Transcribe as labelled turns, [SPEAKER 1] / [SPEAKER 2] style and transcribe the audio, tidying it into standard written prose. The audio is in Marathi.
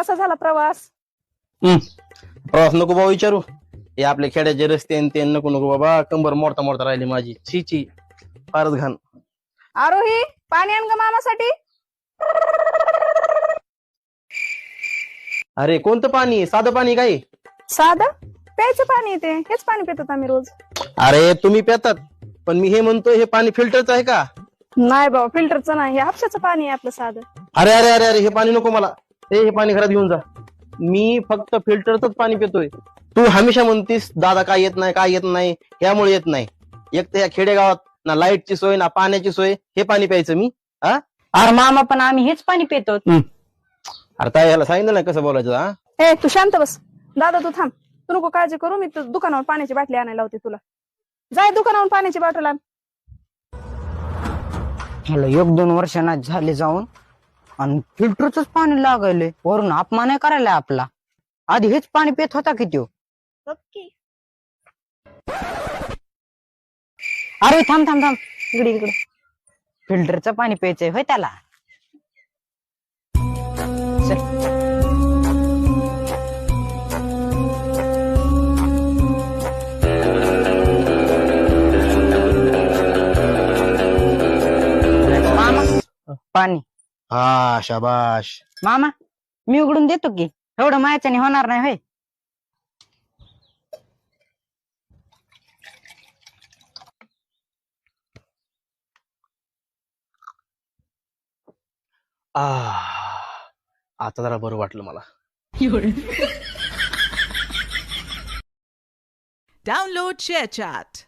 [SPEAKER 1] कसा झाला प्रवास?
[SPEAKER 2] प्रवास नको बाबा विचारू. हे आपले खेड्याचे रस्ते आणि ते नको नको बाबा, कंबर मोडता मोडता राहिली माझी. छी छी, फारच घाण.
[SPEAKER 1] आरोही, पाणी आण ग मामासाठी.
[SPEAKER 2] अरे कोणतं पाणी? साधं पाणी काय?
[SPEAKER 1] साधं प्यायचं पाणी येते, हेच पाणी पितात आम्ही रोज.
[SPEAKER 2] अरे तुम्ही पितात, पण मी हे म्हणतो हे पाणी फिल्टरचं आहे का?
[SPEAKER 1] नाही बाबा, फिल्टरचं नाही, हे हापशाचं पाणी आहे आपलं साधं.
[SPEAKER 2] अरे अरे अरे अरे, हे पाणी नको मला. हे पाणी घरात घेऊन जा. मी फक्त फिल्टरच पाणी पितोय. तू हमेशा म्हणतीस दादा काय येत नाही काय येत नाही, यामुळे येत नाही. एक तर या खेडेगावात ना लाईटची सोय ना पाण्याची सोय, हे पाणी प्यायचं मी? हा
[SPEAKER 3] अरे मामा, पण आम्ही हेच पाणी पितो.
[SPEAKER 2] अरे ताई, याला सांगितलं ना कसं बोलायचं. हा
[SPEAKER 1] ए तू शांत बस. दादा तू थांब, तू नको काळजी करू, मी दुकानावर पाण्याची बाटली आणायला लावते तुला. जाय दुकानावर पाण्याची बाटल आण.
[SPEAKER 3] ह्याला 1-2 वर्षांना झाले जाऊन आणि फिल्टरच पाणी लागायले. वरून अपमान नाही करायला आपला. आधी हेच पाणी पित होता की त्यो. अरे थांब थांब थांब, इकडे इकडे. फिल्टरचं पाणी प्यायचंय होय त्याला. चल. मामा, पाणी.
[SPEAKER 2] हा शाबाश.
[SPEAKER 3] मामा, मी उघडून देतो की, एवढं मायाच्याने होणार नाही होय.
[SPEAKER 2] आता जरा बरं वाटलं मला.
[SPEAKER 4] Download ShareChat.